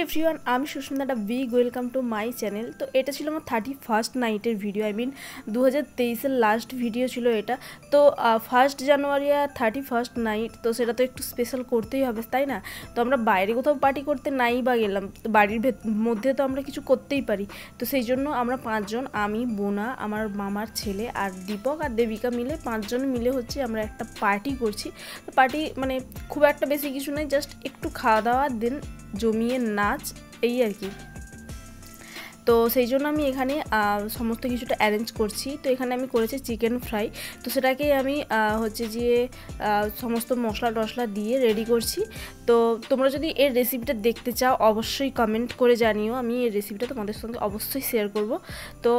Everyone, আমি Susmita big welcome to my channel. তো এটা ছিল আমার 31st নাইটের ভিডিও, 2023-এর লাস্ট ভিডিও ছিল এটা। তো 1 জানুয়ারি আর 31st নাইট, তো সেটা তো একটু স্পেশাল করতেই হবে, তাই না? তো আমরা বাইরে কোথাও পার্টি করতে নাই বা গেলাম, তো বাড়ির মধ্যে তো আমরা কিছু করতেই পারি। তো সেই জন্য আমরা 5 জন, আমি, বোনা, আমার মামার ছেলে আর দীপক আর দেবিকা মিলে 5 জন মিলে হচ্ছে আমরা একটা পার্টি করছি। তো পার্টি মানে খুব একটা বেশি কিছু নয়, জাস্ট একটু খাওয়া দাওয়া, দেন জমিয়ে নাচ, এই আর কি। তো সেই জন্য আমি এখানে সমস্ত কিছুটা অ্যারেঞ্জ করছি। তো এখানে আমি করেছি চিকেন ফ্রাই, তো সেটাকেই আমি হচ্ছে যে সমস্ত মশলা টশলা দিয়ে রেডি করছি। তো তোমরা যদি এর রেসিপিটা দেখতে চাও অবশ্যই কমেন্ট করে জানিও, আমি এই রেসিপিটা তোমাদের সঙ্গে অবশ্যই শেয়ার করব। তো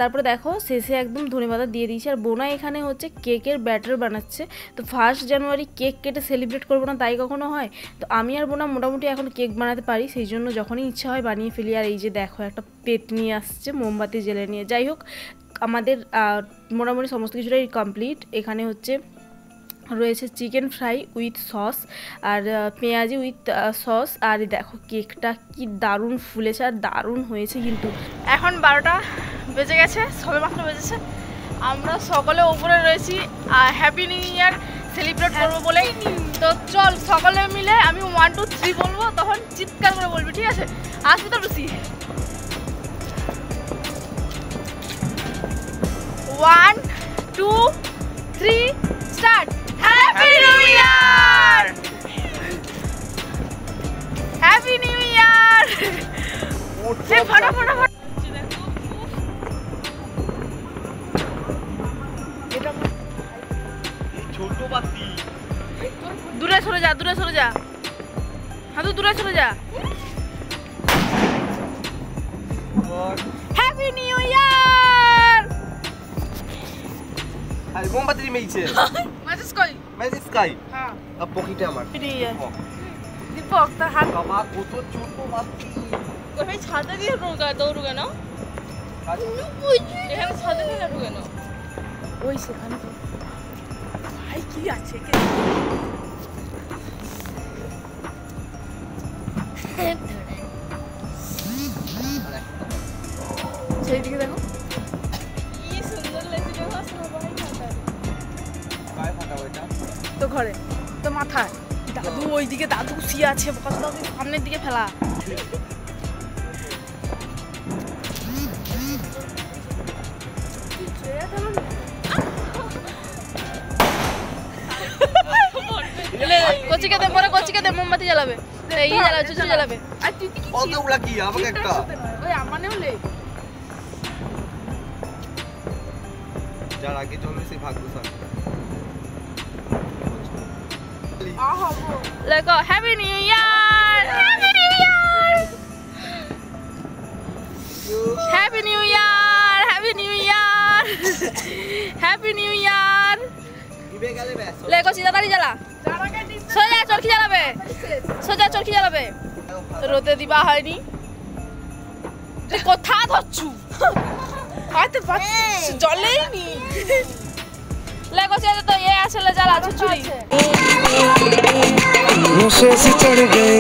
তারপরে দেখো শেষে একদম ধনেপাতা দিয়ে দিয়েছি। আর বোনা এখানে হচ্ছে কেকের ব্যাটার বানাচ্ছে। তো 1 জানুয়ারি কেক কেটে সেলিব্রেট করবো না তাই কখনো হয়? তো আমি আর বোনা মোটামুটি এখন কেক বানাতে পারি, সেই জন্য যখনই ইচ্ছা হয় বানিয়ে ফেলি। আর এই যে দেখো একটা পেট নিয়ে আসছে মোমবাতি জেলে নিয়ে। যাই হোক, আমাদের মোটামুটি সমস্ত কিছুটাই কমপ্লিট। এখানে হচ্ছে রয়েছে চিকেন ফ্রাই উইথ সস আর পেঁয়াজি উইথ সস। আর দেখো কেকটা কি দারুণ ফুলেছে আর দারুণ হয়েছে। কিন্তু এখন 12টা বেজে গেছে, সবে মাত্র বেজেছে। আমরা সকলে ওপরে রয়েছি হ্যাপি নিউ ইয়ার সেলিব্রেট করবো বলে। তো চল সকলে মিলে আমি 1 2 3 বলবো, তখন চিৎকার করে বলবি, ঠিক আছে? আসবি তো Lucy? 1 2 3 start. Happy new year, happy new ইয়ার। ফটাফট ছোট বাতি, দূরে সরে যা, দূরে সরে যা, হাতু দূরে সরে যা। হ্যাপি নিউ ইয়ার। আরে মোমবাতি মেইছে মাজিস কই? Magic sky. হ্যাঁ, আর পকেটে আমার নিউ ইয়ার। দীপক তার হাত বাবা কত ছোট বাতি। ওই ভাই ছাদে দিয়ে দৌড়ু কেন? এখানে ছাদে দিয়ে দৌড়ু কেন? ওই সেখানে তো ভাই কি আছে কে? সেই দিকে দেখো, কি সুন্দর লাগছে রে ভাই, সবাই খাতা। গায়ে ফাটা ওইটা তো ঘরে তো মাথায় দাদু ওইদিকে, দাদু শুয়ে আছে, দাদু সামনের দিকে ফেলা। কচিকে দে, পরে কচিকে দে, মোমবাতি জ্বালাবে, এই জ্বালাবে, চুচু জ্বালাবে। আর তুই কি কতগুলা কি আমাকে একটা ওই আমানেও লে। যার আগে চলবে সেই ভাগ্যশালী। লেগো happy new year, happy new year, happy new year, happy new year, happy new year. দিবে গেলে ব্যাস লেগো সিধা তাড়ি জ্বালা, সোজা চরকি জ্বালাবে, সোজা চরকি জ্বালাবে। রোদে দিবা হয়নি, তুই কোথা ধরছু? হয়তো জলেই নি। লেগো সিধা তো এ আসলে জ্বালা ছুচুরি। नशे से चढ़ गए,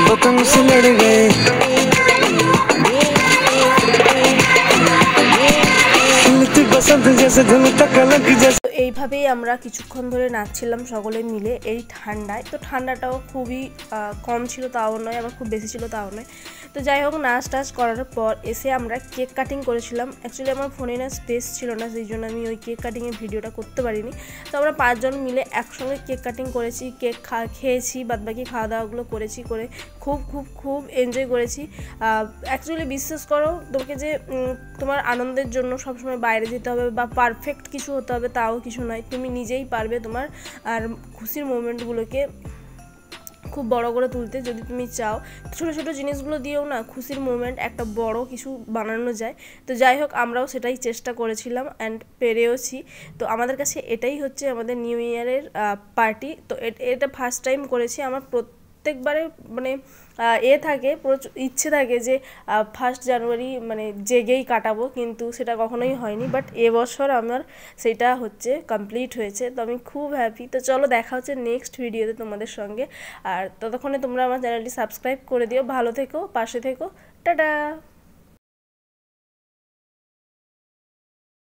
पतंग से लड़ गए, खिलती बसंत जैसे धुलता कलक जैसे। এইভাবেই আমরা কিছুক্ষণ ধরে নাচছিলাম সকলে মিলে এই ঠান্ডায়। তো ঠান্ডাটাও খুবই কম ছিল তাও নয়, আবার খুব বেশি ছিল তাও নয়। তো যাই হোক, নাচ টাচ করার পর এসে আমরা কেক কাটিং করেছিলাম। অ্যাকচুয়ালি আমার ফোনে না স্পেস ছিল না, সেই জন্য আমি ওই কেক কাটিংয়ের ভিডিওটা করতে পারিনি। তো আমরা 5 জন মিলে একসঙ্গে কেক কাটিং করেছি, কেক খেয়েছি, বাদবাকি খাওয়া দাওয়াগুলো করেছি, করে খুব খুব খুব এনজয় করেছি। অ্যাকচুয়ালি বিশ্বাস করো, তোমাকে যে তোমার আনন্দের জন্য সবসময় বাইরে যেতে হবে বা পারফেক্ট কিছু হতে হবে তাও কিছু নয়। তুমি নিজেই পারবে তোমার আর খুশির মোমেন্টগুলোকে খুব বড় করে তুলতে, যদি তুমি চাও। ছোটো ছোটো জিনিসগুলো দিয়েও না খুশির মোমেন্ট একটা বড় কিছু বানানো যায়। তো যাই হোক, আমরাও সেটাই চেষ্টা করেছিলাম অ্যান্ড পেরেওছি। তো আমাদের কাছে এটাই হচ্ছে আমাদের নিউ ইয়ারের পার্টি। তো এটা ফার্স্ট টাইম করেছি। আমার প্রত্যেকবারে মানে থাকে ইচ্ছে থাকে যে 1 জানুয়ারি মানে জেগেই কাটাবো, কিন্তু সেটা কখনোই হয়নি। বাট এবছর আমার সেটা হচ্ছে, কমপ্লিট হয়েছে, তো আমি খুব হ্যাপি। তো চলো দেখা হচ্ছে নেক্সট ভিডিওতে তোমাদের সঙ্গে, আর ততক্ষণে তোমরা আমার চ্যানেলটি সাবস্ক্রাইব করে দিও। ভালো থেকো, পাশে থেকো, টাটা।